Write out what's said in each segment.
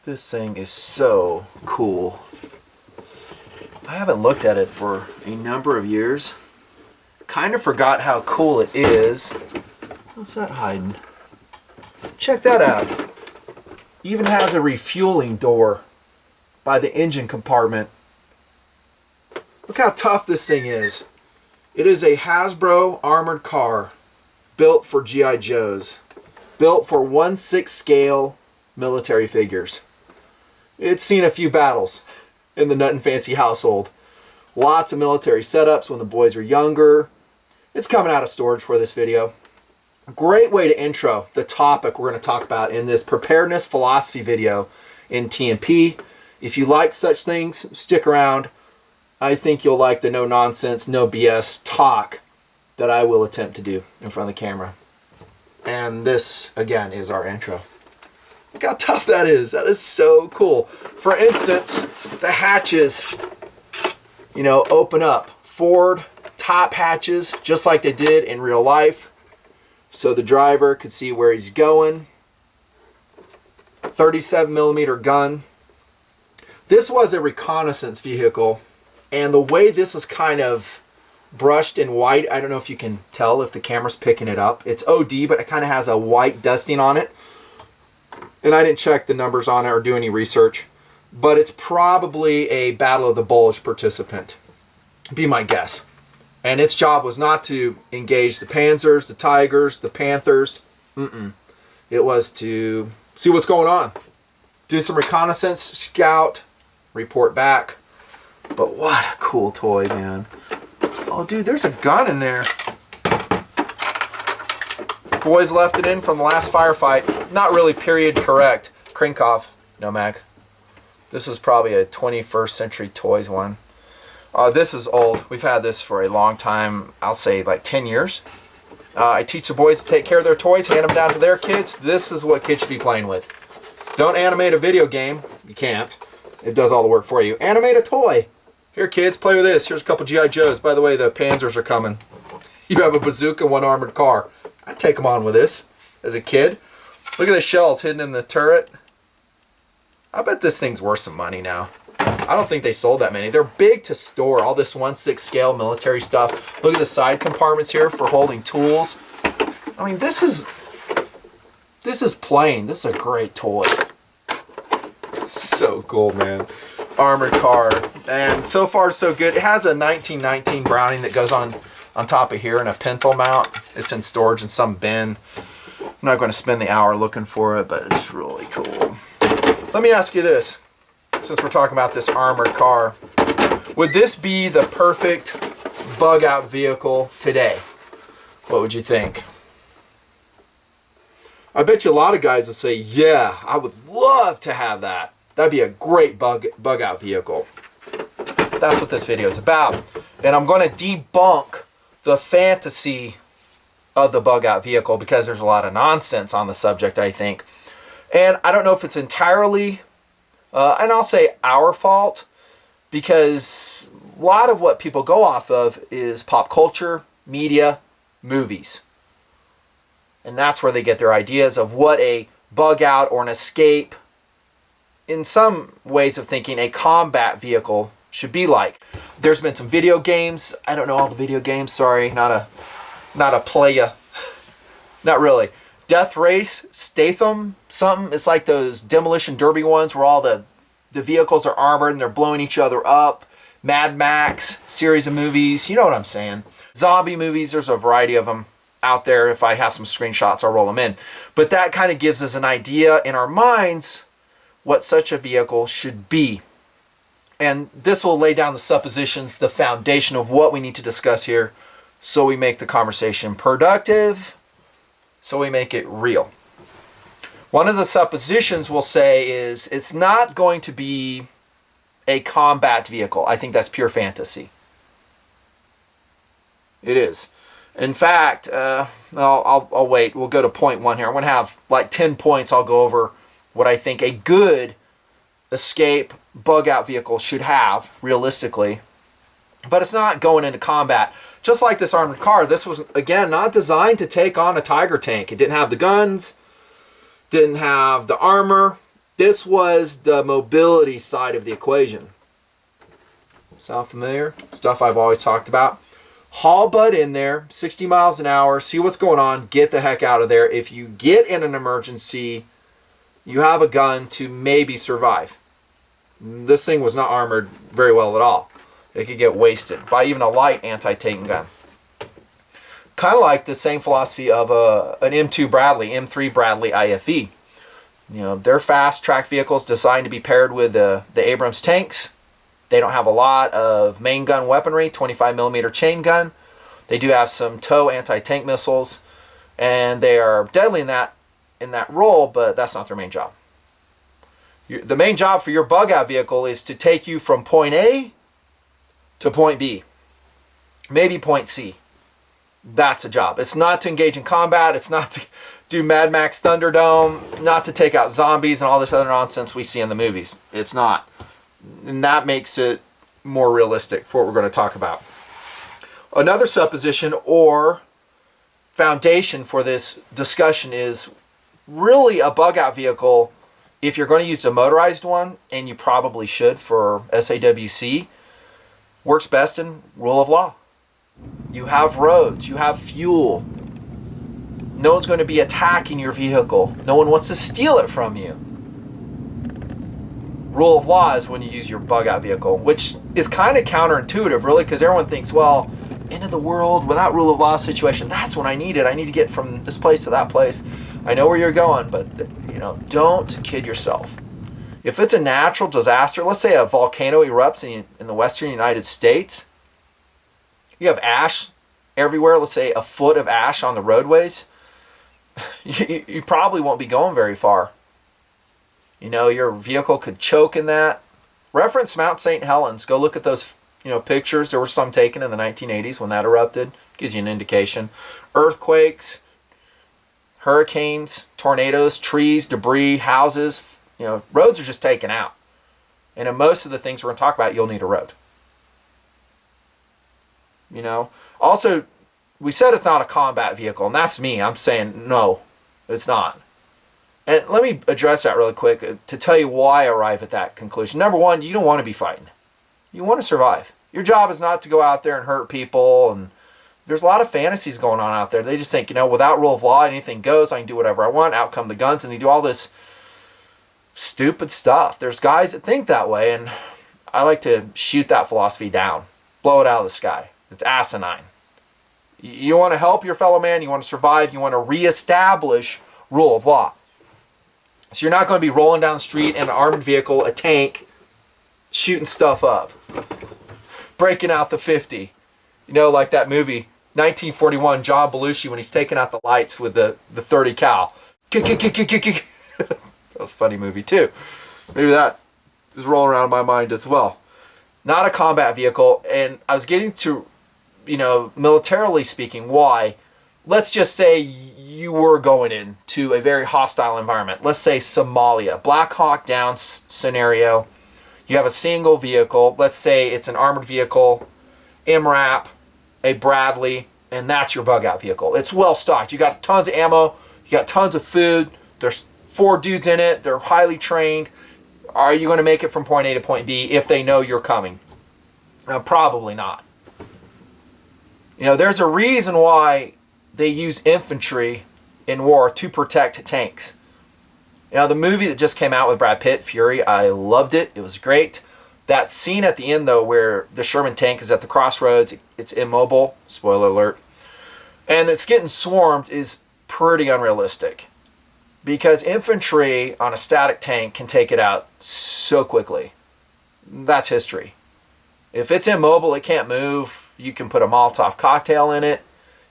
This thing is so cool. I haven't looked at it for a number of years. Kind of forgot how cool it is. What's that hiding? Check that out. Even has a refueling door by the engine compartment. Look how tough this thing is. It is a Hasbro armored car built for G.I. Joes. Built for 1/6 scale military figures. It's seen a few battles in the Nut and Fancy household. Lots of military setups when the boys were younger. It's coming out of storage for this video. Great way to intro the topic we're going to talk about in this preparedness philosophy video in TMP. If you like such things, stick around. I think you'll like the no nonsense, no BS talk that I will attempt to do in front of the camera. And this, again, is our intro. Look how tough that is. That is so cool. For instance, the hatches, you know, open up. Forward top hatches, just like they did in real life. So the driver could see where he's going. 37mm gun. This was a reconnaissance vehicle. And the way this is kind of brushed in white, I don't know if you can tell if the camera's picking it up. It's OD, but it kind of has a white dusting on it. And I didn't check the numbers on it or do any research. But it's probably a Battle of the Bulge participant. Be my guess. And its job was not to engage the Panzers, the Tigers, the Panthers. It was to see what's going on. Do some reconnaissance, scout, report back. But what a cool toy, man. Oh, dude, there's a gun in there. Boys left it in from the last firefight. Not really period correct. Krinkov, no mag. This is probably a 21st Century Toys one. This is old. We've had this for a long time. I'll say like 10 years. I teach the boys to take care of their toys, hand them down to their kids. This is what kids should be playing with. Don't animate a video game. You can't. It does all the work for you. Animate a toy. Here, kids, play with this. Here's a couple G.I. Joes. By the way, the Panzers are coming. You have a bazooka, one armored car. I'd take them on with this as a kid. Look at the shells hidden in the turret. I bet this thing's worth some money now. I don't think they sold that many. They're big to store. All this 1/6 scale military stuff. Look at the side compartments here for holding tools. I mean, this is plain. This is a great toy. So cool, man. Armored car. And so far, so good. It has a 1919 Browning that goes on top of here and a pintle mount. It's in storage in some bin. I'm not going to spend the hour looking for it, but it's really cool. Let me ask you this. Since we're talking about this armored car, would this be the perfect bug out vehicle today? What would you think? I bet you a lot of guys will say, yeah, I would love to have that. That'd be a great bug out vehicle. That's what this video is about. And I'm going to debunk the fantasy of the bug out vehicle because there's a lot of nonsense on the subject, I think. And I don't know if it's entirely, and I'll say our fault, because a lot of what people go off of is pop culture, media, movies. And that's where they get their ideas of what a bug out or an escape, in some ways of thinking, a combat vehicle should be like. There's been some video games. I don't know all the video games. Sorry, not a playa. Not really. Death Race, Statham, something. It's like those demolition derby ones where all the vehicles are armored and they're blowing each other up. Mad Max, series of movies. You know what I'm saying. Zombie movies, there's a variety of them out there. If I have some screenshots, I'll roll them in. But that kind of gives us an idea in our minds what such a vehicle should be. And this will lay down the suppositions, the foundation of what we need to discuss here, so we make the conversation productive, so we make it real. One of the suppositions we'll say is it's not going to be a combat vehicle. I think that's pure fantasy. It is. In fact, I'll wait. We'll go to point one here. I'm going to have like 10 points. I'll go over what I think a good escape bug out vehicle should have realistically, but it's not going into combat. Just like this armored car, this was again not designed to take on a Tiger tank. It didn't have the guns, didn't have the armor, This was the mobility side of the equation. Sound familiar? Stuff I've always talked about. Haul butt in there, 60 miles an hour, see what's going on, get the heck out of there. If you get in an emergency, you have a gun to maybe survive. This thing was not armored very well at all. It could get wasted by even a light anti-tank gun. Kind of like the same philosophy of an M2 Bradley, M3 Bradley IFV. You know, they're fast tracked vehicles designed to be paired with the Abrams tanks. They don't have a lot of main gun weaponry, 25 millimeter chain gun. They do have some TOW anti-tank missiles, and they are deadly in that role, but that's not their main job. The main job for your bug out vehicle is to take you from point A to point B, maybe point C. That's a job. It's not to engage in combat. It's not to do Mad Max Thunderdome, not to take out zombies and all this other nonsense we see in the movies. It's not. And that makes it more realistic for what we're going to talk about. Another supposition or foundation for this discussion is really a bug out vehicle. If you're going to use a motorized one, and you probably should for SAWC, works best in rule of law. You have roads, you have fuel. No one's going to be attacking your vehicle. No one wants to steal it from you. Rule of law is when you use your bug out vehicle, which is kind of counterintuitive, really, because everyone thinks, well, end of the world, without rule of law situation, that's when I need it. I need to get from this place to that place. I know where you're going, but don't kid yourself. If it's a natural disaster, let's say a volcano erupts in the western United States, you have ash everywhere, let's say a foot of ash on the roadways, you probably won't be going very far. Your vehicle could choke in that. Reference Mount St. Helens. Go look at those pictures. There were some taken in the 1980s when that erupted. Gives you an indication. Earthquakes, hurricanes, tornadoes, trees, debris, houses. Roads are just taken out. And in most of the things we're going to talk about, you'll need a road. Also, we said it's not a combat vehicle, and that's me. I'm saying no, it's not. And let me address that really quick to tell you why I arrive at that conclusion. Number one, you don't want to be fighting. You want to survive. Your job is not to go out there and hurt people, and there's a lot of fantasies going on out there. They just think, without rule of law, anything goes. I can do whatever I want. Out come the guns, and they do all this stupid stuff. There's guys that think that way, and I like to shoot that philosophy down. Blow it out of the sky. It's asinine. You want to help your fellow man. You want to survive. You want to reestablish rule of law. So you're not going to be rolling down the street in an armored vehicle, a tank, shooting stuff up. Breaking out the 50. Like that movie, 1941, John Belushi, when he's taking out the lights with the 30 cal. That was a funny movie too. Maybe that is rolling around in my mind as well. Not a combat vehicle. And I was getting to, militarily speaking, why? Let's just say you were going into a very hostile environment. Let's say Somalia, Black Hawk Down scenario. You have a single vehicle. Let's say it's an armored vehicle, MRAP, a Bradley, and that's your bug out vehicle. It's well stocked. You got tons of ammo. You got tons of food. There's 4 dudes in it. They're highly trained. Are you going to make it from point A to point B if they know you're coming? Probably not. There's a reason why they use infantry in war to protect tanks. The movie that just came out with Brad Pitt, Fury, I loved it. It was great. That scene at the end, though, where the Sherman tank is at the crossroads, it's immobile, spoiler alert, and it's getting swarmed is pretty unrealistic. Because infantry on a static tank can take it out so quickly. That's history. If it's immobile, it can't move. You can put a Molotov cocktail in it.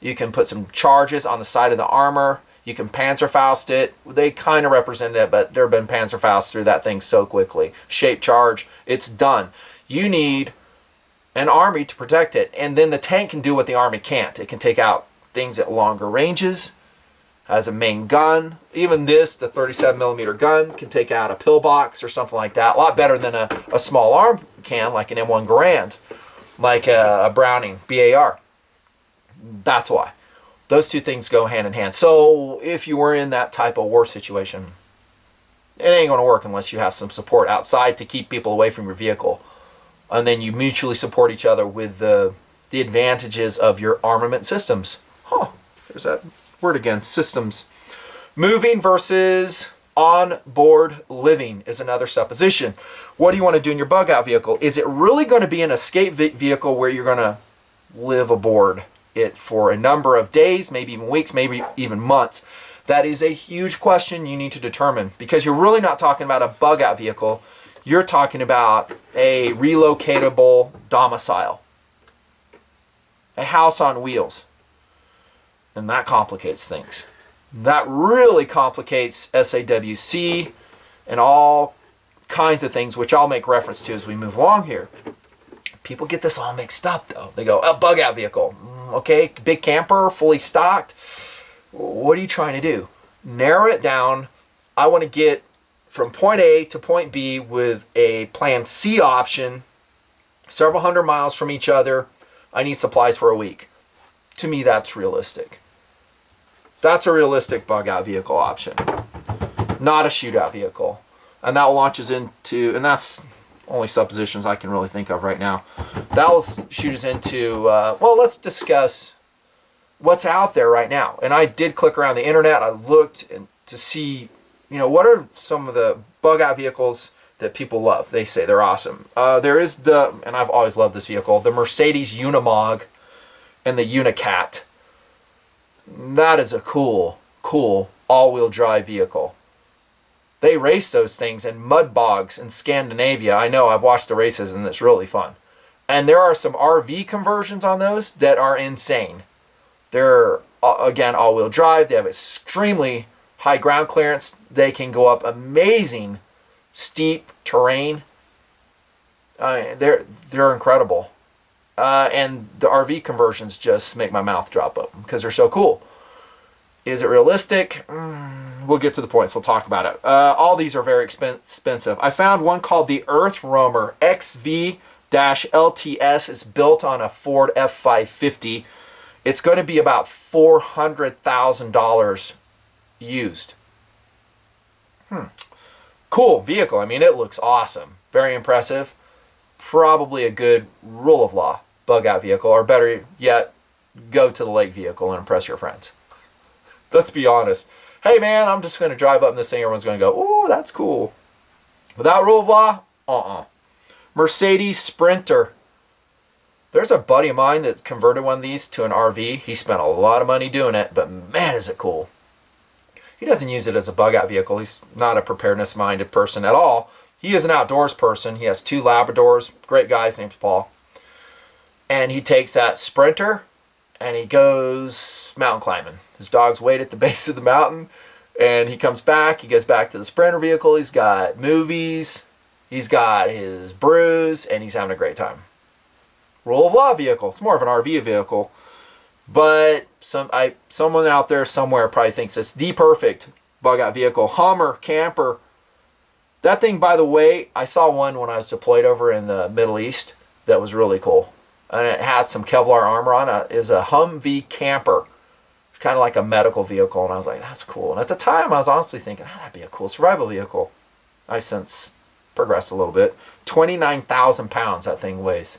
You can put some charges on the side of the armor. You can Panzerfaust it. They kind of represent it, but there have been Panzerfausts through that thing so quickly. Shape charge, it's done. You need an army to protect it. And then the tank can do what the army can't. It can take out things at longer ranges. Has a main gun. Even this, the 37 millimeter gun, can take out a pillbox or something like that. A lot better than a small arm can, like an M1 Garand, like a Browning BAR. That's why. Those two things go hand in hand. So if you were in that type of war situation, It ain't going to work unless you have some support outside to keep people away from your vehicle. And then you mutually support each other with the advantages of your armament systems. Huh, there's that word again, systems. Moving versus on-board living is another supposition. What do you want to do in your bug-out vehicle? Is it really going to be an escape vehicle where you're going to live aboard it for a number of days, maybe even weeks, maybe even months? That is a huge question you need to determine, because you're really not talking about a bug-out vehicle. You're talking about a relocatable domicile, a house on wheels. And that complicates things. That really complicates SAWC and all kinds of things, which I'll make reference to as we move along here. People get this all mixed up, though. They go, a bug-out vehicle. Okay, big camper, fully stocked. What are you trying to do? Narrow it down. I want to get from point A to point B with a plan C option, several hundred miles from each other. I need supplies for a week. To me, that's realistic. That's a realistic bug-out vehicle option, not a shootout vehicle. And that launches into, and that's only suppositions I can really think of right now. That will shoot us into, well, let's discuss what's out there right now. And I did click around the internet. I looked to see, what are some of the bug-out vehicles that people love. They say they're awesome. There is and I've always loved this vehicle, the Mercedes Unimog and the Unicat. That is a cool all-wheel drive vehicle. They race those things in mud bogs in Scandinavia. I know, I've watched the races and it's really fun. And there are some RV conversions on those that are insane. They're, again, all-wheel drive. They have extremely high ground clearance. They can go up amazing steep terrain. They're incredible. And the RV conversions just make my mouth drop open because they're so cool. Is it realistic? We'll get to the points. We'll talk about it. All these are very expensive. I found one called the Earth Roamer XV-LTS. It's built on a Ford F550. It's going to be about $400,000 used. Cool vehicle. I mean, it looks awesome. Very impressive. Probably a good rule of law bug-out vehicle, or better yet, go to the lake vehicle and impress your friends. Let's be honest. Hey man, I'm just going to drive up in this thing. Everyone's going to go, ooh, that's cool. Without rule of law, Mercedes Sprinter. There's a buddy of mine that converted one of these to an RV. He spent a lot of money doing it, but man, is it cool. He doesn't use it as a bug-out vehicle. He's not a preparedness-minded person at all. He is an outdoors person. He has 2 Labradors. Great guy. His name's Paul. And he takes that Sprinter and he goes mountain climbing. His dogs wait at the base of the mountain and he comes back. He goes back to the Sprinter vehicle. He's got movies. He's got his brews and he's having a great time. Rule of law vehicle. It's more of an RV vehicle. But someone out there somewhere probably thinks it's the perfect bug-out vehicle. Hummer, camper. That thing, by the way, I saw one when I was deployed over in the Middle East that was really cool. And it had some Kevlar armor on it. Is a Humvee camper. It's kind of like a medical vehicle. And I was like, that's cool. And at the time, I was honestly thinking, that'd be a cool survival vehicle. I've since progressed a little bit. 29,000 pounds that thing weighs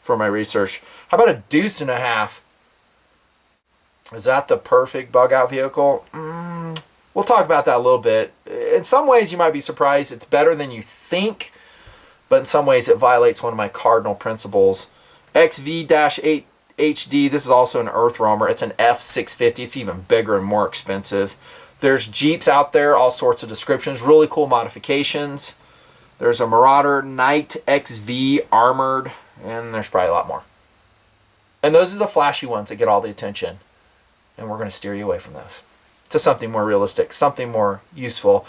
for my research. How about a deuce and a half? Is that the perfect bug-out vehicle? We'll talk about that a little bit. In some ways, you might be surprised. It's better than you think. But in some ways, it violates one of my cardinal principles. XV-8HD. This is also an Earth Roamer. It's an F650. It's even bigger and more expensive. There's Jeeps out there. All sorts of descriptions. Really cool modifications. There's a Marauder Knight XV armored. And there's probably a lot more. And those are the flashy ones that get all the attention. And we're going to steer you away from those to something more realistic, something more useful.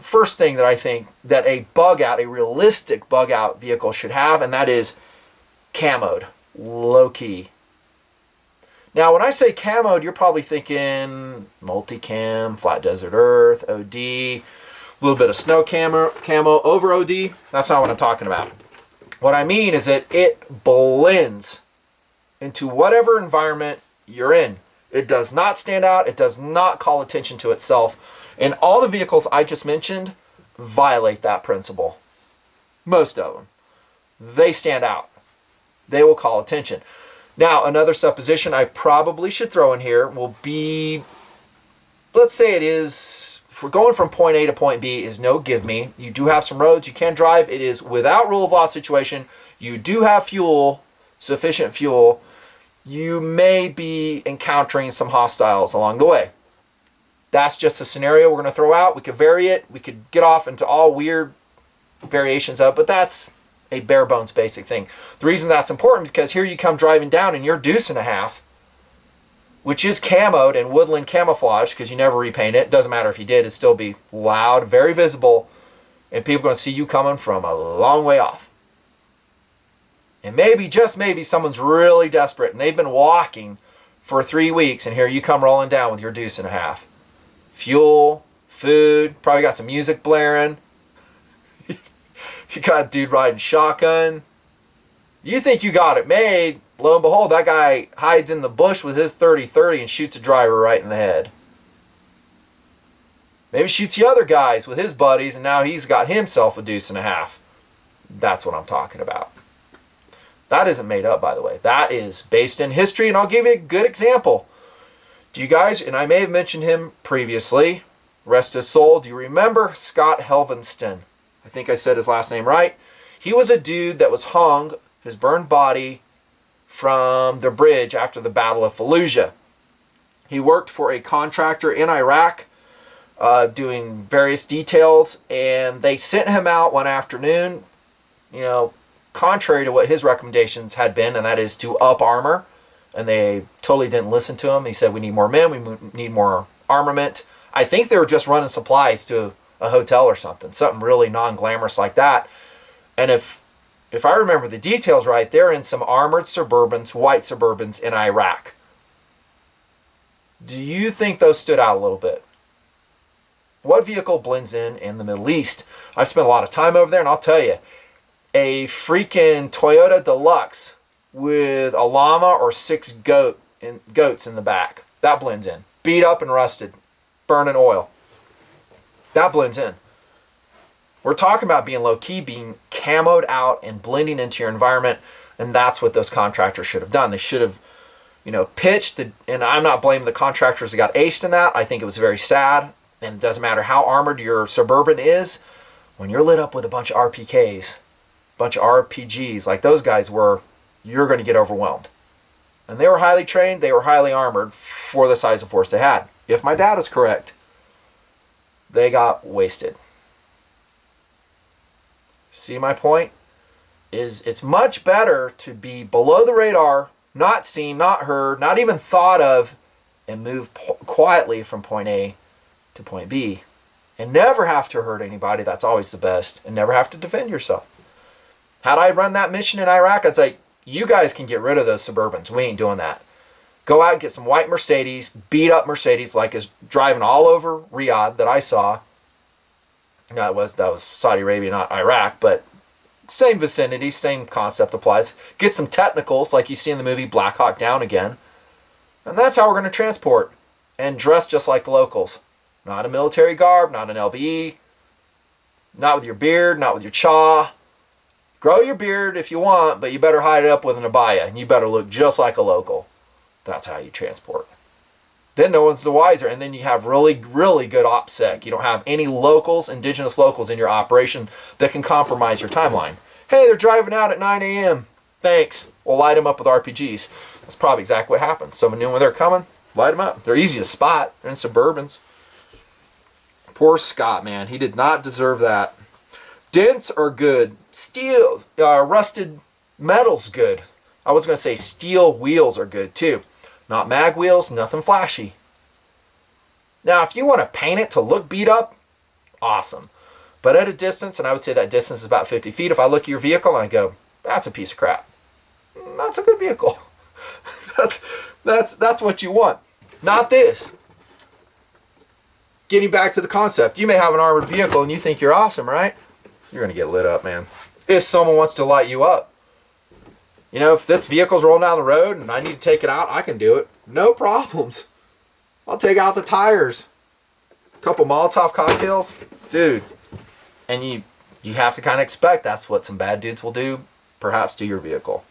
First thing that I think that a realistic bug-out vehicle should have, and that is camoed, low-key. Now, when I say camoed, you're probably thinking multicam, flat desert earth, OD, a little bit of snow camo over OD. That's not what I'm talking about. What I mean is that it blends into whatever environment you're in. It does not stand out. It does not call attention to itself. And all the vehicles I just mentioned violate that principle. Most of them. They stand out. They will call attention. Now, another supposition I probably should throw in here will be, let's say it is, if we're going from point A to point B, is no give me. You do have some roads you can drive. It is without rule of law situation. You do have fuel, sufficient fuel. You may be encountering some hostiles along the way. That's just a scenario we're going to throw out. We could vary it. We could get off into all weird variations of it, but that's a bare bones basic thing. The reason that's important is because here you come driving down and you're deuce and a half, which is camoed and woodland camouflage because you never repaint it. Doesn't matter if you did, it'd still be loud, very visible, and people are going to see you coming from a long way off. And maybe, just maybe, someone's really desperate and they've been walking for 3 weeks and here you come rolling down with your deuce and a half. Fuel, food, probably got some music blaring. You got a dude riding shotgun. You think you got it made. Lo and behold, that guy hides in the bush with his 30-30 and shoots a driver right in the head. Maybe shoots the other guys with his buddies and now he's got himself a deuce and a half. That's what I'm talking about. That isn't made up, by the way. That is based in history, and I'll give you a good example. Do you guys, and I may have mentioned him previously, rest his soul, do you remember Scott Helvenston? I think I said his last name right. He was a dude that was hung, his burned body, from the bridge after the Battle of Fallujah. He worked for a contractor in Iraq, doing various details, and they sent him out one afternoon, contrary to what his recommendations had been, and that is to up armor. And they totally didn't listen to him. He said, we need more men, we need more armament. I think they were just running supplies to a hotel or something really non-glamorous like that. And if I remember the details right, they're in some armored Suburbans, white Suburbans in Iraq. Do you think those stood out a little bit? What vehicle blends in the Middle East? I've spent a lot of time over there, and I'll tell you, a freaking Toyota Deluxe with a llama or 6 goats in the back. That blends in. Beat up and rusted. Burning oil. That blends in. We're talking about being low-key, being camoed out and blending into your environment, and that's what those contractors should have done. They should have, pitched, and I'm not blaming the contractors that got aced in that. I think it was very sad, and it doesn't matter how armored your Suburban is. When you're lit up with a bunch of RPKs, bunch of RPGs like those guys were, you're going to get overwhelmed. And they were highly trained, they were highly armored for the size of force they had. If my data is correct, they got wasted. See my point? It's much better to be below the radar, not seen, not heard, not even thought of, and move quietly from point A to point B. And never have to hurt anybody, that's always the best, and never have to defend yourself. Had I run that mission in Iraq, I'd say, you guys can get rid of those Suburbans. We ain't doing that. Go out and get some white Mercedes, beat up Mercedes like is driving all over Riyadh that I saw. That was Saudi Arabia, not Iraq, but same vicinity, same concept applies. Get some technicals like you see in the movie Black Hawk Down again. And that's how we're going to transport. And dress just like the locals. Not a military garb, not an LBE, not with your beard, not with your chaw. Grow your beard if you want, but you better hide it up with an abaya, and you better look just like a local. That's how you transport. Then no one's the wiser, and then you have really, really good OPSEC. You don't have any locals, indigenous locals in your operation that can compromise your timeline. Hey, they're driving out at 9 a.m. Thanks. We'll light them up with RPGs. That's probably exactly what happened. Someone knew when they're coming, light them up. They're easy to spot. They're in Suburbans. Poor Scott, man. He did not deserve that. Dents are good. Steel, rusted metal's good. I was going to say steel wheels are good too. Not mag wheels, nothing flashy. Now, if you want to paint it to look beat up, awesome. But at a distance, and I would say that distance is about 50 feet, if I look at your vehicle and I go, that's a piece of crap. That's a good vehicle. that's what you want. Not this. Getting back to the concept, you may have an armored vehicle and you think you're awesome, right? You're going to get lit up, man. If someone wants to light you up. If this vehicle's rolling down the road and I need to take it out, I can do it. No problems. I'll take out the tires. couple Molotov cocktails, dude. And you have to kind of expect that's what some bad dudes will do, perhaps to your vehicle.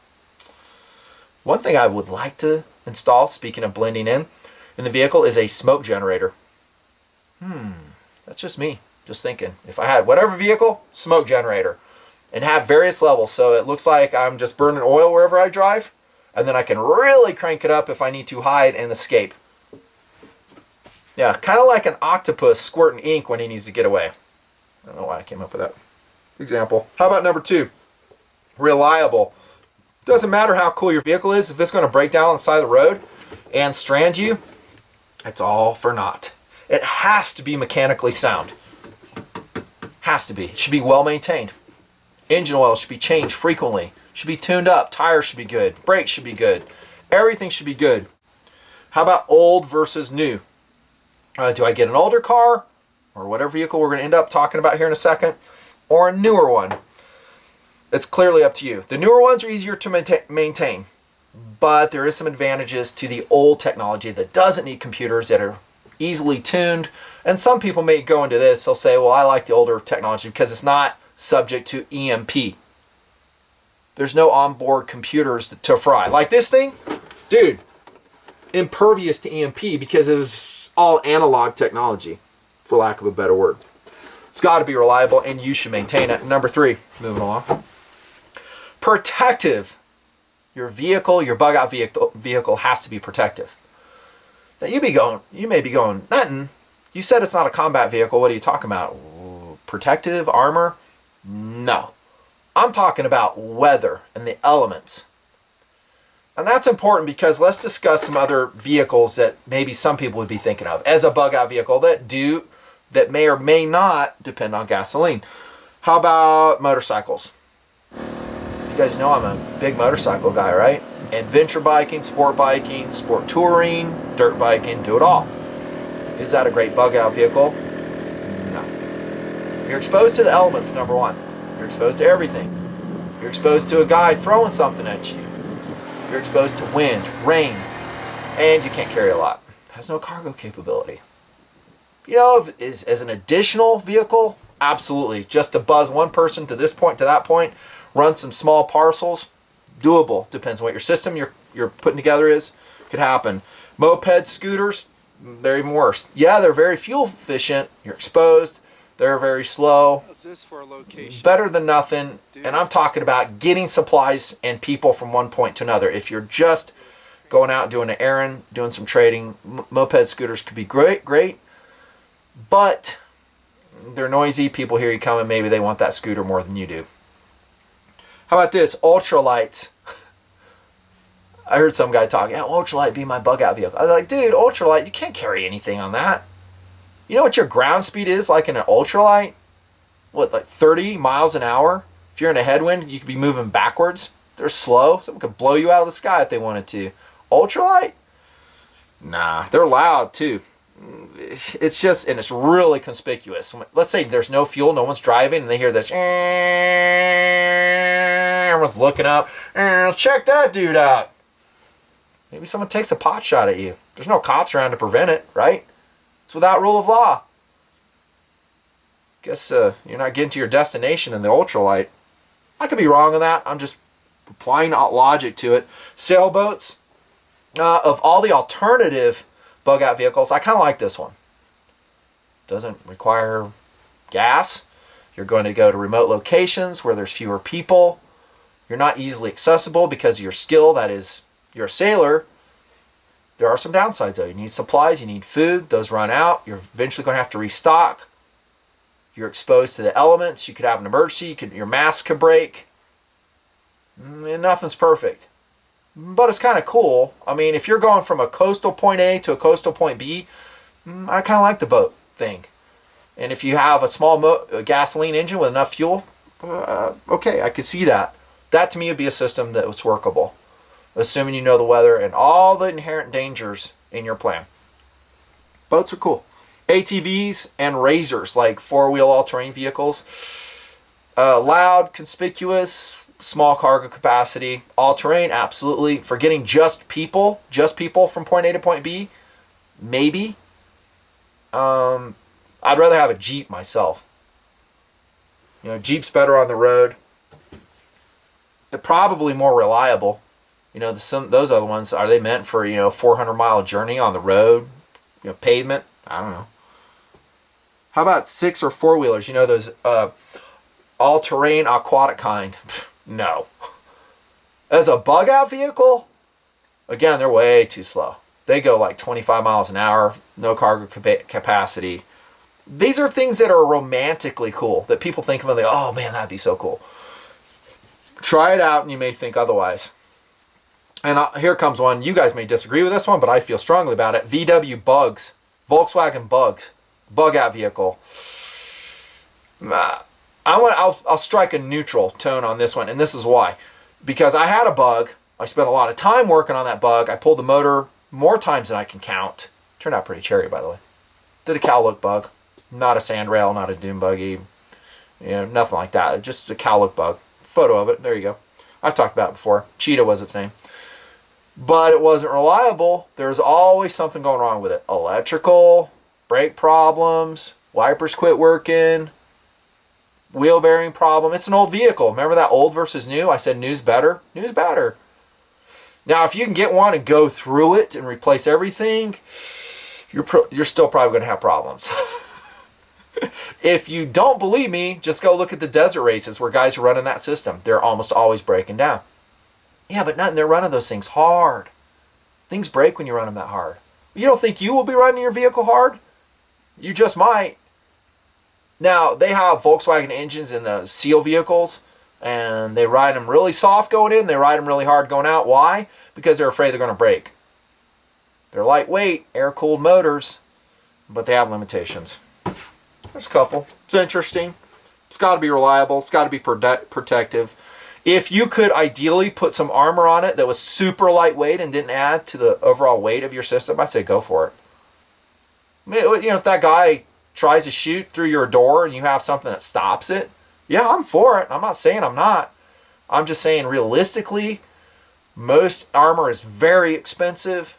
One thing I would like to install, speaking of blending in the vehicle, is a smoke generator. That's just me, just thinking. If I had whatever vehicle, smoke generator, and have various levels, so it looks like I'm just burning oil wherever I drive, and then I can really crank it up if I need to hide and escape. Yeah, kind of like an octopus squirting ink when he needs to get away. I don't know why I came up with that example. How about number 2? Reliable. Doesn't matter how cool your vehicle is, if it's going to break down on the side of the road and strand you, it's all for naught. It has to be mechanically sound. Has to be. It should be well maintained. Engine oil should be changed frequently. Should be tuned up. Tires should be good. Brakes should be good. Everything should be good. How about old versus new? Do I get an older car, or whatever vehicle we're going to end up talking about here in a second, or a newer one? It's clearly up to you. The newer ones are easier to maintain, but there is some advantages to the old technology that doesn't need computers, that are easily tuned. And some people may go into this, they'll say, well, I like the older technology because it's not subject to EMP. There's no onboard computers to fry. Like this thing, dude, impervious to EMP because it was all analog technology, for lack of a better word. It's got to be reliable, and you should maintain it. Number 3, moving along. Protective. Your vehicle, your bug out vehicle has to be protective. Now you may be going, nothing. You said it's not a combat vehicle. What are you talking about? Protective, armor? No. I'm talking about weather and the elements. And that's important because let's discuss some other vehicles that maybe some people would be thinking of as a bug out vehicle that may or may not depend on gasoline. How about motorcycles? You guys know I'm a big motorcycle guy, right? Adventure biking, sport touring, dirt biking, do it all. Is that a great bug out vehicle? No. You're exposed to the elements, number 1. You're exposed to everything. You're exposed to a guy throwing something at you. You're exposed to wind, rain, and you can't carry a lot. It has no cargo capability. You know, as an additional vehicle, absolutely. Just to buzz one person to this point, to that point, run some small parcels, doable. Depends on what your system you're putting together is. Could happen. Mopeds, scooters, they're even worse. Yeah, they're very fuel efficient. You're exposed. They're very slow. What's this for a location? Better than nothing. Dude. And I'm talking about getting supplies and people from one point to another. If you're just going out doing an errand, doing some trading, moped scooters could be great. But they're noisy. People hear you coming. Maybe they want that scooter more than you do. How about this? Ultralights. I heard some guy talking, yeah, ultralight be my bug out vehicle. I was like, dude, ultralight, you can't carry anything on that. You know what your ground speed is like in an ultralight? What, like 30 miles an hour? If you're in a headwind, you could be moving backwards. They're slow. Someone could blow you out of the sky if they wanted to. Ultralight? Nah, they're loud too. It's just, and it's really conspicuous. Let's say there's no fuel, no one's driving, and they hear this. Everyone's looking up. Check that dude out. Maybe someone takes a pot shot at you. There's no cops around to prevent it, right? It's without rule of law. Guess you're not getting to your destination in the ultralight. I could be wrong on that. I'm just applying logic to it. Sailboats. Of all the alternative bug out vehicles, I kind of like this one. Doesn't require gas. You're going to go to remote locations where there's fewer people. You're not easily accessible because of your skill, that is, you're a sailor. There are some downsides though. You need supplies, you need food, those run out. You're eventually going to have to restock. You're exposed to the elements. You could have an emergency. Your mast could break. And nothing's perfect. But it's kind of cool. I mean, if you're going from a coastal point A to a coastal point B, I kind of like the boat thing. And if you have a small gasoline engine with enough fuel, okay, I could see that. That to me would be a system that was workable, assuming you know the weather and all the inherent dangers in your plan. Boats are cool. ATVs and razors, like four-wheel all-terrain vehicles. Loud, conspicuous, small cargo capacity, all-terrain, absolutely. For getting just people from point A to point B, maybe. I'd rather have a Jeep myself. You know, Jeep's better on the road. They're probably more reliable. You know, those other ones, are they meant for, 400-mile journey on the road? Pavement? I don't know. How about 6 or 4-wheelers? Those all-terrain aquatic kind? No. As a bug-out vehicle, again, they're way too slow. They go like 25 miles an hour, no cargo capacity. These are things that are romantically cool, that people think of and they go, oh man, that'd be so cool. Try it out and you may think otherwise. And here comes one. You guys may disagree with this one, but I feel strongly about it. VW Bugs. Volkswagen Bugs. Bug-out vehicle. I'll strike a neutral tone on this one, and this is why. Because I had a Bug. I spent a lot of time working on that Bug. I pulled the motor more times than I can count. Turned out pretty cherry, by the way. Did a cow look Bug. Not a sandrail, not a dune buggy. Nothing like that. Just a cow look Bug. Photo of it. There you go. I've talked about it before. Cheetah was its name. But it wasn't reliable. There's always something going wrong with it. Electrical, brake problems, wipers quit working, wheel bearing problem. It's an old vehicle. Remember that old versus new? I said new's better. New's better. Now, if you can get one and go through it and replace everything, you're still probably going to have problems. If you don't believe me, just go look at the desert races where guys are running that system. They're almost always breaking down. Yeah, but they're running those things hard. Things break when you run them that hard. You don't think you will be running your vehicle hard? You just might. Now, they have Volkswagen engines in the Seal vehicles, and they ride them really soft going in. They ride them really hard going out. Why? Because they're afraid they're going to break. They're lightweight, air-cooled motors, but they have limitations. There's a couple. It's interesting. It's got to be reliable. It's got to be protective. If you could ideally put some armor on it that was super lightweight and didn't add to the overall weight of your system, I'd say go for it. If that guy tries to shoot through your door and you have something that stops it, yeah, I'm for it. I'm not saying I'm not. I'm just saying realistically, most armor is very expensive.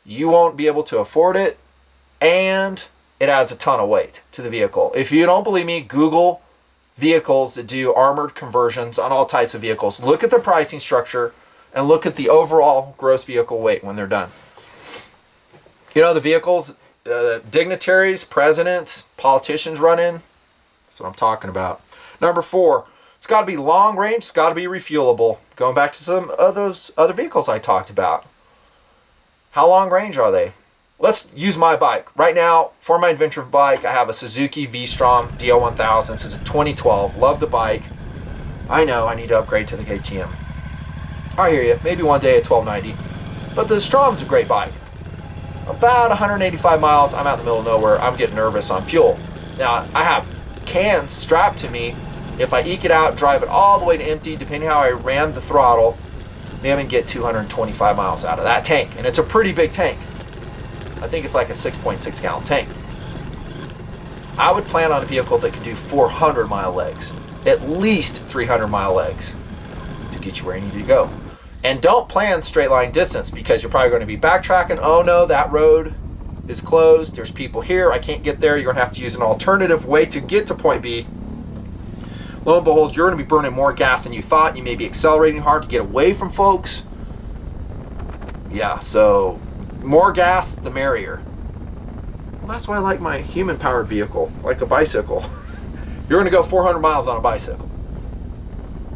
You won't be able to afford it, and it adds a ton of weight to the vehicle. If you don't believe me, Google vehicles that do armored conversions on all types of vehicles. Look at the pricing structure and look at the overall gross vehicle weight when they're done. The vehicles dignitaries, presidents, politicians run in. That's what I'm talking about. Number 4, it's got to be long range. It's got to be refuelable. Going back to some of those other vehicles I talked about. How long range are they? Let's use my bike. Right now, for my adventure bike, I have a Suzuki V-Strom DL1000. This is a 2012. Love the bike. I know I need to upgrade to the KTM. I hear you. Maybe one day a 1290. But the Strom's a great bike. About 185 miles, I'm out in the middle of nowhere. I'm getting nervous on fuel. Now, I have cans strapped to me. If I eke it out, drive it all the way to empty, depending how I ran the throttle, maybe I can get 225 miles out of that tank. And it's a pretty big tank. I think it's like a 6.6 gallon tank. I would plan on a vehicle that can do 400 mile legs, at least 300 mile legs to get you where you need to go. And don't plan straight line distance because you're probably going to be backtracking. Oh no, that road is closed. There's people here. I can't get there. You're going to have to use an alternative way to get to point B. Lo and behold, you're going to be burning more gas than you thought. You may be accelerating hard to get away from folks. Yeah, so more gas, the merrier. Well, that's why I like my human-powered vehicle, like a bicycle. You're going to go 400 miles on a bicycle.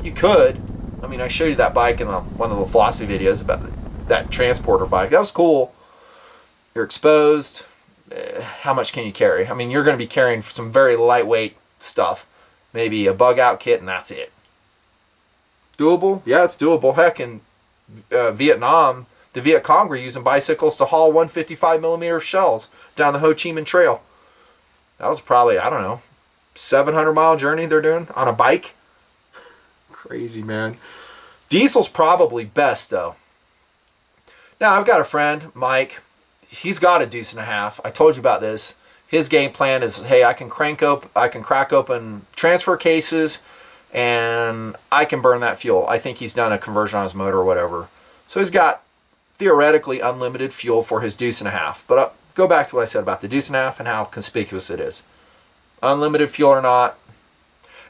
You could. I mean, I showed you that bike in one of the philosophy videos about that transporter bike. That was cool. You're exposed. How much can you carry? I mean, you're going to be carrying some very lightweight stuff. Maybe a bug-out kit, and that's it. Doable? Yeah, it's doable. Heck, in Vietnam, the Viet Cong were using bicycles to haul 155 millimeter shells down the Ho Chi Minh Trail. That was probably, 700 mile journey they're doing on a bike. Crazy, man. Diesel's probably best, though. Now, I've got a friend, Mike. He's got a deuce and a half. I told you about this. His game plan is, hey, I can crack open transfer cases, and I can burn that fuel. I think he's done a conversion on his motor or whatever. So he's got theoretically unlimited fuel for his deuce and a half. But go back to what I said about the deuce and a half and how conspicuous it is. unlimited fuel or not.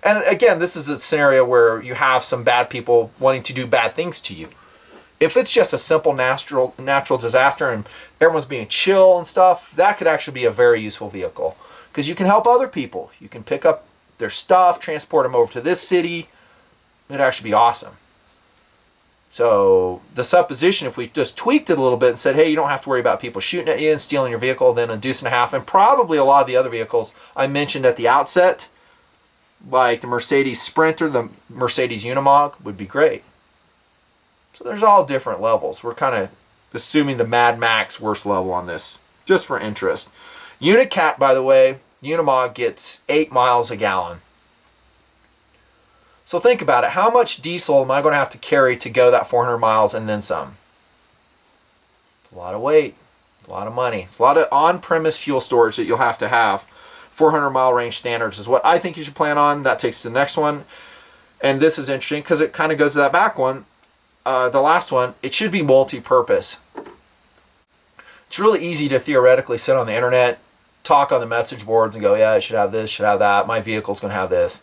And again, this is a scenario where you have some bad people wanting to do bad things to you. If it's just a simple natural disaster and everyone's being chill and stuff, that could actually be a very useful vehicle. Because you can help other people. You can pick up their stuff, transport them over to this city. It'd actually be awesome. So the supposition, if we just tweaked it a little bit and said, hey, you don't have to worry about people shooting at you and stealing your vehicle, then a deuce and a half, and probably a lot of the other vehicles I mentioned at the outset, like the Mercedes Sprinter, the Mercedes Unimog, would be great. So there's all different levels. We're kind of assuming the Mad Max worst level on this, just for interest. Unicat, by the way, Unimog gets 8 miles a gallon. So think about it. How much diesel am I going to have to carry to go that 400 miles and then some? It's a lot of weight. It's a lot of money. It's a lot of on-premise fuel storage that you'll have to have. 400-mile range standards is what I think you should plan on. That takes to the next one. And this is interesting because it kind of goes to that back one. The last one, it should be multi-purpose. It's really easy to theoretically sit on the internet, talk on the message boards and go, yeah, it should have this, should have that. My vehicle's going to have this.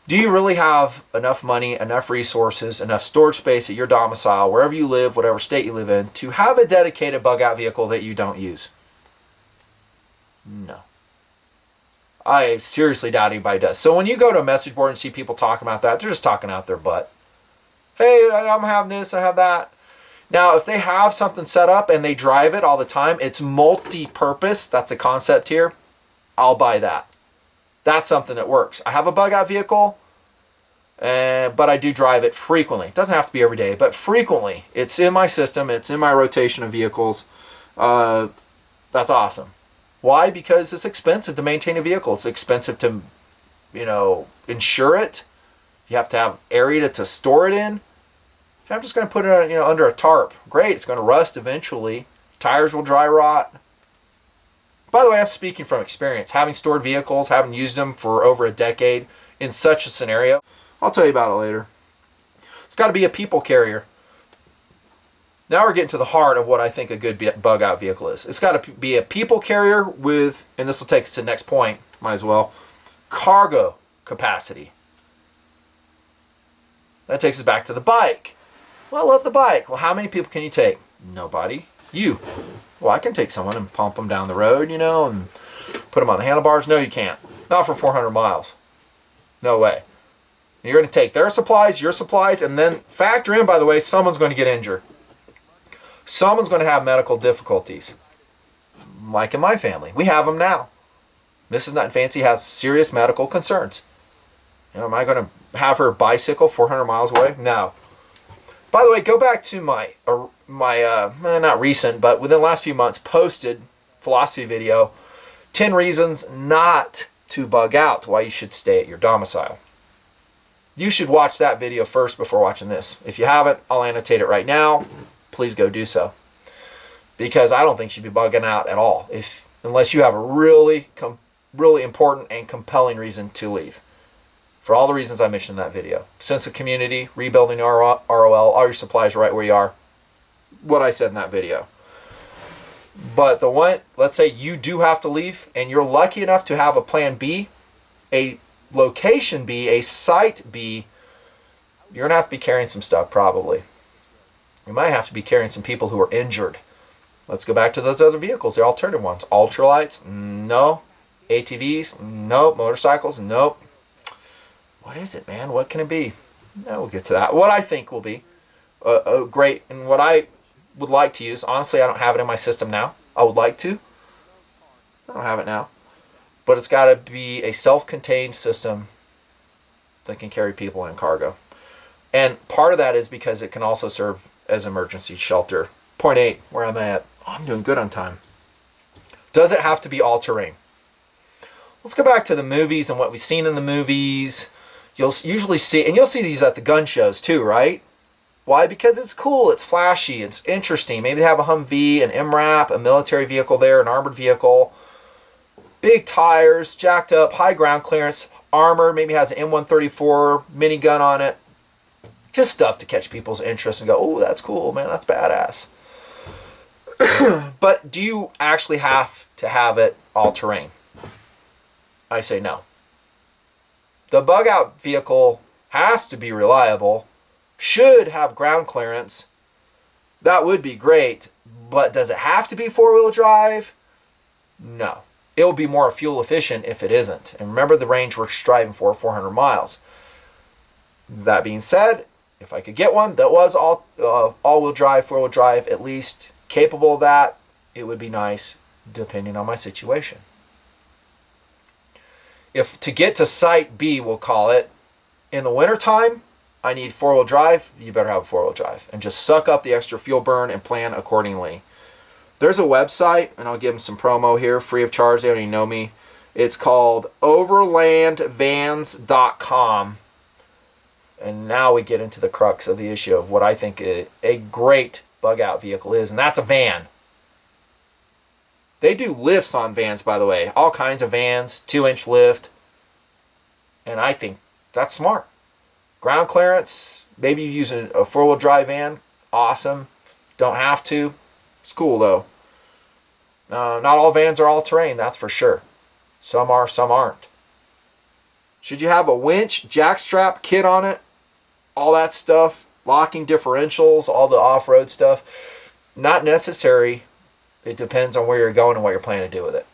Do you really have enough money, enough resources, enough storage space at your domicile, wherever you live, whatever state you live in, to have a dedicated bug-out vehicle that you don't use? No. I seriously doubt anybody does. So when you go to a message board and see people talking about that, they're just talking out their butt. Hey, I'm having this, I have that. Now, if they have something set up and they drive it all the time, it's multi-purpose. That's a concept here. I'll buy that. That's something that works. I have a bug-out vehicle, but I do drive it frequently. It doesn't have to be every day, but frequently. It's in my system. It's in my rotation of vehicles. That's awesome. Why? Because it's expensive to maintain a vehicle. It's expensive to, insure it. You have to have area to store it in. I'm just going to put it, under a tarp. Great. It's going to rust eventually. Tires will dry rot. By the way, I'm speaking from experience. Having stored vehicles, having used them for over a decade in such a scenario. I'll tell you about it later. It's got to be a people carrier. Now we're getting to the heart of what I think a good bug-out vehicle is. It's got to be a people carrier with, and this will take us to the next point, might as well, cargo capacity. That takes us back to the bike. Well, I love the bike. Well, how many people can you take? Nobody. You. Well, I can take someone and pump them down the road, and put them on the handlebars. No, you can't. Not for 400 miles. No way. You're going to take their supplies, your supplies, and then factor in, by the way, someone's going to get injured. Someone's going to have medical difficulties. Like in my family. We have them now. Mrs. Nut and Fancy has serious medical concerns. Am I going to have her bicycle 400 miles away? No. By the way, go back to my not recent, but within the last few months, posted philosophy video, 10 reasons not to bug out, why you should stay at your domicile. You should watch that video first before watching this. If you haven't, I'll annotate it right now. Please go do so. Because I don't think you should be bugging out at all, unless you have a really important and compelling reason to leave. For all the reasons I mentioned in that video. Sense of community, rebuilding ROL, all your supplies right where you are. What I said in that video. But let's say you do have to leave and you're lucky enough to have a plan B, a location B, a site B, you're going to have to be carrying some stuff probably. You might have to be carrying some people who are injured. Let's go back to those other vehicles, the alternative ones. Ultralights? No. ATVs? Nope. Motorcycles? Nope. What is it, man? What can it be? No, we'll get to that. What I think will be great, and what I would like to use, honestly, I don't have it in my system now. I would like to. I don't have it now. But it's got to be a self-contained system that can carry people and cargo. And part of that is because it can also serve as emergency shelter. Point 8, where I'm at. Oh, I'm doing good on time. Does it have to be all-terrain? Let's go back to the movies and what we've seen in the movies. You'll usually see, and you'll see these at the gun shows too, right? Why? Because it's cool, it's flashy, it's interesting. Maybe they have a Humvee, an MRAP, a military vehicle there, an armored vehicle. Big tires, jacked up, high ground clearance, armor, maybe has an M134 minigun on it. Just stuff to catch people's interest and go, oh, that's cool, man, that's badass. But do you actually have to have it all terrain? I say no. The bug out vehicle has to be reliable, should have ground clearance. That would be great, but does it have to be four-wheel drive? No. It will be more fuel efficient if it isn't. And remember the range we're striving for, 400 miles. That being said, if I could get one that was all-wheel drive, four-wheel drive, at least capable of that, it would be nice, depending on my situation. If to get to site B, we'll call it, in the wintertime, I need four-wheel drive, you better have a four-wheel drive. And just suck up the extra fuel burn and plan accordingly. There's a website, and I'll give them some promo here, free of charge. They don't even know me. It's called overlandvans.com. And now we get into the crux of the issue of what I think a great bug-out vehicle is, and that's a van. They do lifts on vans, by the way. All kinds of vans, 2-inch lift. And I think that's smart. Ground clearance, maybe you use a four-wheel drive van. Awesome. Don't have to. It's cool, though. Not all vans are all-terrain, that's for sure. Some are, some aren't. Should you have a winch, jackstrap, kit on it? All that stuff. Locking differentials, all the off-road stuff. Not necessary. It depends on where you're going and what you're planning to do with it.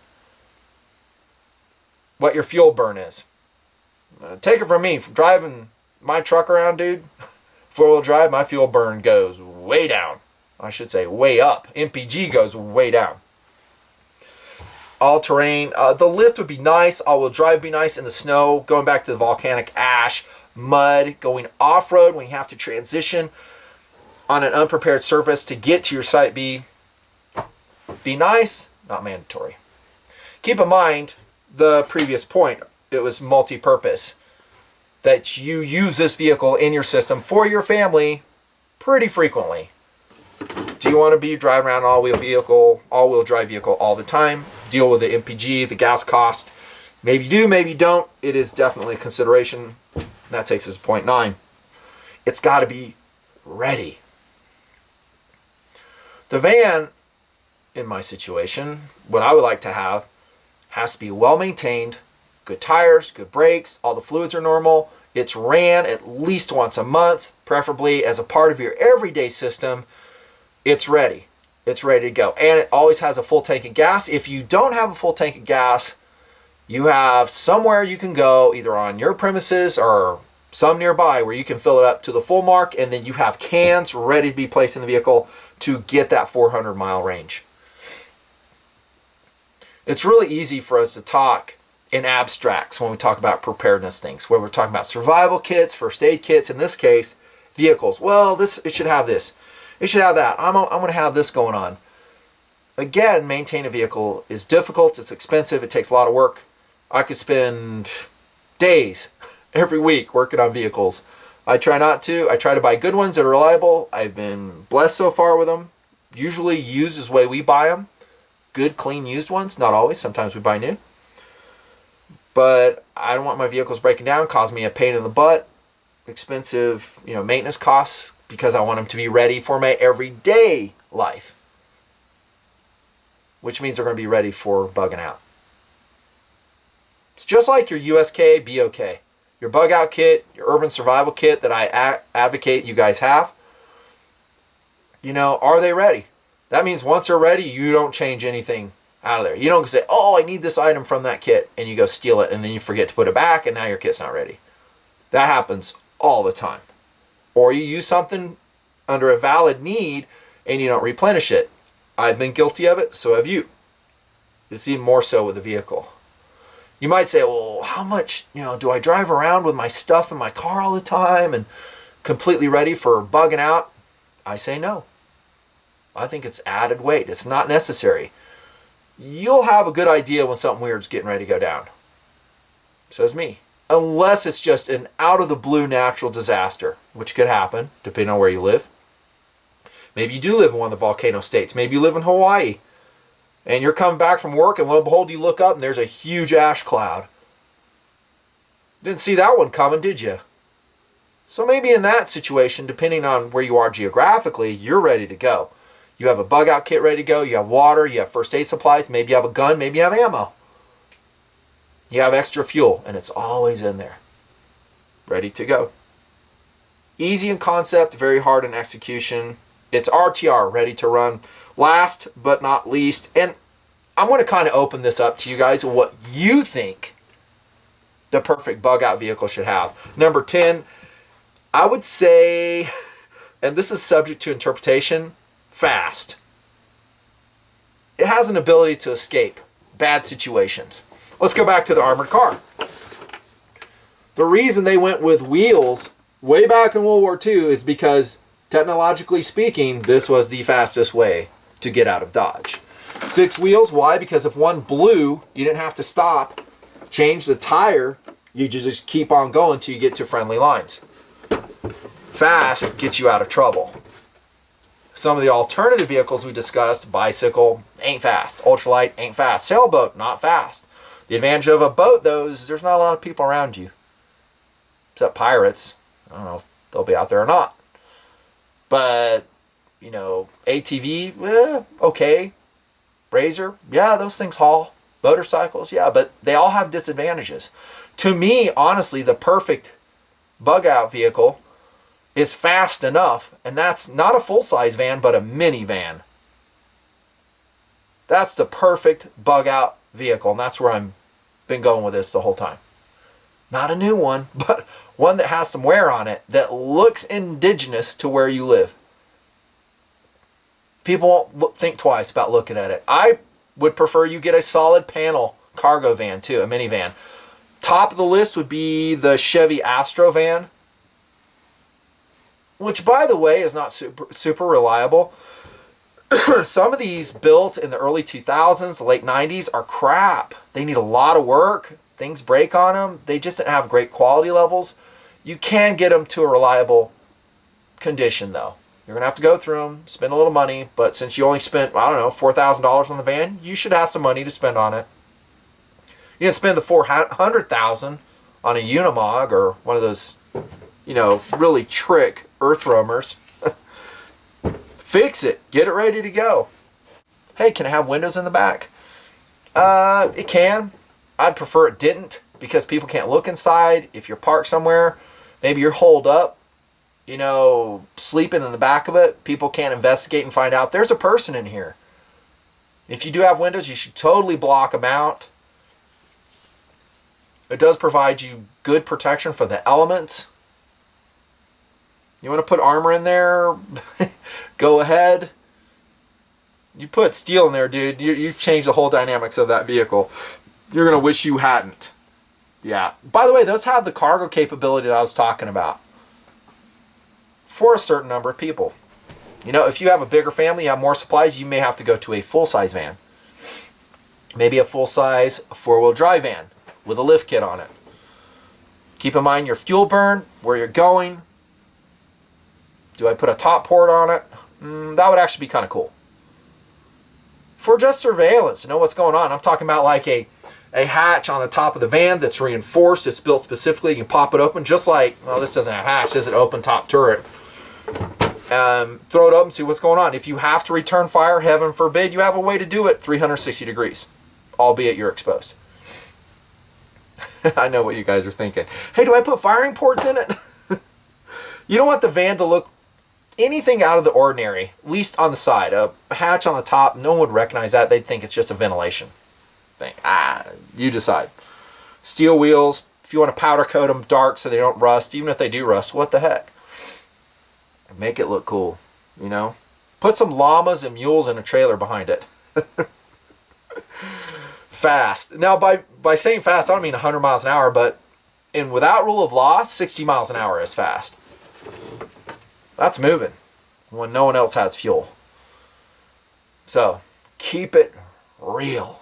What your fuel burn is. Take it from me. From driving my truck around, dude, four-wheel drive, my fuel burn goes way down. I should say way up. MPG goes way down. All-terrain. The lift would be nice. All-wheel drive would be nice in the snow. Going back to the volcanic ash, mud, going off-road when you have to transition on an unprepared surface to get to your site B. Be nice, not mandatory. Keep in mind the previous point. It was multi-purpose. That you use this vehicle in your system for your family pretty frequently. Do you want to be driving around an all-wheel drive vehicle all the time? Deal with the MPG, the gas cost. Maybe you do, maybe you don't. It is definitely a consideration. That takes us to point 9. It's got to be ready. The van, in my situation, what I would like to have, has to be well maintained, good tires, good brakes, all the fluids are normal. It's ran at least once a month, preferably as a part of your everyday system. It's ready. It's ready to go. And it always has a full tank of gas. If you don't have a full tank of gas, you have somewhere you can go, either on your premises or some nearby, where you can fill it up to the full mark, and then you have cans ready to be placed in the vehicle to get that 400-mile range. It's really easy for us to talk in abstracts when we talk about preparedness things, where we're talking about survival kits, first aid kits, in this case, vehicles. Well, it should have this. It should have that. I'm going to have this going on. Again, maintain a vehicle is difficult. It's expensive. It takes a lot of work. I could spend days every week working on vehicles. I try not to. I try to buy good ones that are reliable. I've been blessed so far with them. Usually used is the way we buy them. Good, clean, used ones. Not always. Sometimes we buy new. But I don't want my vehicles breaking down, cause me a pain in the butt, expensive, maintenance costs, because I want them to be ready for my everyday life. Which means they're going to be ready for bugging out. It's just like your USK, BOK. Your bug out kit, your urban survival kit that I advocate you guys have. Are they ready? That means once they're ready, you don't change anything out of there. You don't say, I need this item from that kit, and you go steal it, and then you forget to put it back, and now your kit's not ready. That happens all the time. Or you use something under a valid need, and you don't replenish it. I've been guilty of it, so have you. It's even more so with the vehicle. You might say, well, how much, do I drive around with my stuff in my car all the time and completely ready for bugging out? I say no. I think it's added weight. It's not necessary. You'll have a good idea when something weird's getting ready to go down. Says me. Unless it's just an out-of-the-blue natural disaster, which could happen, depending on where you live. Maybe you do live in one of the volcano states. Maybe you live in Hawaii. And you're coming back from work, and lo and behold, you look up, and there's a huge ash cloud. Didn't see that one coming, did you? So maybe in that situation, depending on where you are geographically, you're ready to go. You have a bug-out kit ready to go. You have water. You have first aid supplies. Maybe you have a gun. Maybe you have ammo. You have extra fuel, and it's always in there, ready to go. Easy in concept, very hard in execution. It's RTR, ready to run. Last but not least, and I'm going to kind of open this up to you guys, what you think the perfect bug out vehicle should have. Number 10, I would say, and this is subject to interpretation, fast. It has an ability to escape bad situations. Let's go back to the armored car. The reason they went with wheels way back in World War II is because, technologically speaking, this was the fastest way to get out of Dodge. 6 wheels, why? Because if one blew, you didn't have to stop, change the tire, you just keep on going till you get to friendly lines. Fast gets you out of trouble. Some of the alternative vehicles we discussed, bicycle, ain't fast. Ultralight, ain't fast. Sailboat, not fast. The advantage of a boat, though, is there's not a lot of people around you. Except pirates. I don't know if they'll be out there or not. But, you know, ATV, okay. Razor, yeah, those things haul. Motorcycles, yeah, but they all have disadvantages. To me, honestly, the perfect bug out vehicle is fast enough, and that's not a full-size van, but a minivan. That's the perfect bug out vehicle, and that's where I've been going with this the whole time. Not a new one, but one that has some wear on it that looks indigenous to where you live. People won't think twice about looking at it. I would prefer you get a solid panel cargo van too, a minivan. Top of the list would be the Chevy Astro van, which, by the way, is not super reliable. Some of these built in the early 2000s, late 90s are crap. They need a lot of work. Things break on them. They just didn't have great quality levels. You can get them to a reliable condition, though. You're going to have to go through them, spend a little money, but since you only spent, I don't know, $4,000 on the van, you should have some money to spend on it. You can spend the $400,000 on a Unimog or one of those, you know, really trick earth roamers. Fix it. Get it ready to go. Hey, can it have windows in the back? It can. I'd prefer it didn't, because people can't look inside. If you're parked somewhere, maybe you're holed up, you know, sleeping in the back of it, people can't investigate and find out there's a person in here. If you do have windows, you should totally block them out. It does provide you good protection for the elements. You want to put armor in there? Go ahead. You put steel in there, dude. You've changed the whole dynamics of that vehicle. You're going to wish you hadn't. Yeah. By the way, those have the cargo capability that I was talking about for a certain number of people. You know, if you have a bigger family, you have more supplies, you may have to go to a full-size van. Maybe a full-size four-wheel drive van with a lift kit on it. Keep in mind your fuel burn, where you're going. Do I put a top port on it? That would actually be kind of cool. For just surveillance, to know what's going on. I'm talking about like a hatch on the top of the van that's reinforced. It's built specifically. You can pop it open just like, well, this doesn't have a hatch. This is an open top turret. Throw it open, see what's going on. If you have to return fire, heaven forbid, you have a way to do it 360 degrees, albeit you're exposed. I know what you guys are thinking. Hey, do I put firing ports in it? You don't want the van to look anything out of the ordinary, at least on the side. A hatch on the top, no one would recognize that. They'd think it's just a ventilation thing. You decide. Steel wheels, if you want to powder coat them dark so they don't rust, even if they do rust, what the heck? Make it look cool, you know? Put some llamas and mules in a trailer behind it. Fast. Now, by saying fast, I don't mean 100 miles an hour, but without rule of law, 60 miles an hour is fast. That's moving when no one else has fuel. So, keep it real.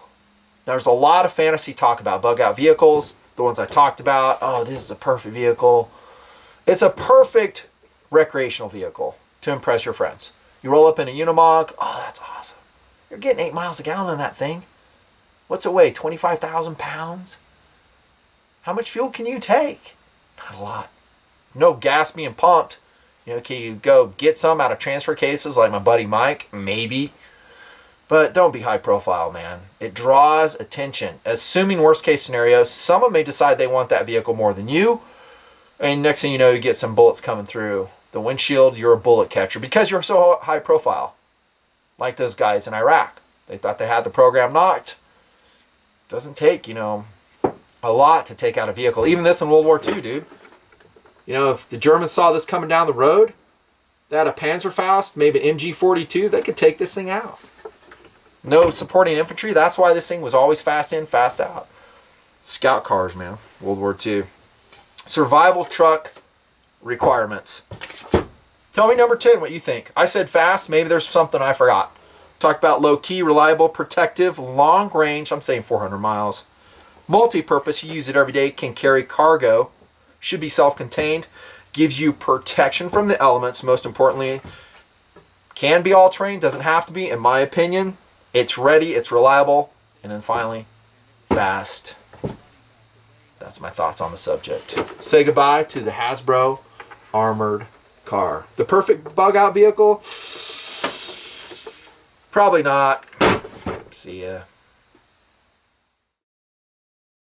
There's a lot of fantasy talk about bug out vehicles. The ones I talked about. Oh, this is a perfect vehicle. It's a perfect recreational vehicle to impress your friends. You roll up in a Unimog. Oh, that's awesome. You're getting 8 miles a gallon in that thing. What's it weigh? 25,000 pounds? How much fuel can you take? Not a lot. No gas being pumped. You know, can you go get some out of transfer cases like my buddy Mike? Maybe. But don't be high profile, man. It draws attention. Assuming worst case scenario, someone may decide they want that vehicle more than you. And next thing you know, you get some bullets coming through the windshield. You're a bullet catcher because you're so high profile. Like those guys in Iraq. They thought they had the program knocked. Doesn't take, you know, a lot to take out a vehicle. Even this in World War II, dude. You know, if the Germans saw this coming down the road, they had a Panzerfaust, maybe an MG-42, they could take this thing out. No supporting infantry. That's why this thing was always fast in, fast out. Scout cars, man. World War II. Survival truck requirements. Tell me number 10 what you think. I said fast. Maybe there's something I forgot. Talked about low-key, reliable, protective, long range. I'm saying 400 miles. Multi-purpose. You use it every day. Can carry cargo. Should be self-contained. Gives you protection from the elements. Most importantly, can be all-terrain. Doesn't have to be, in my opinion. It's ready, it's reliable, and then finally, fast. That's my thoughts on the subject. Say goodbye to the Hasbro armored car. The perfect bug out vehicle? Probably not. See ya.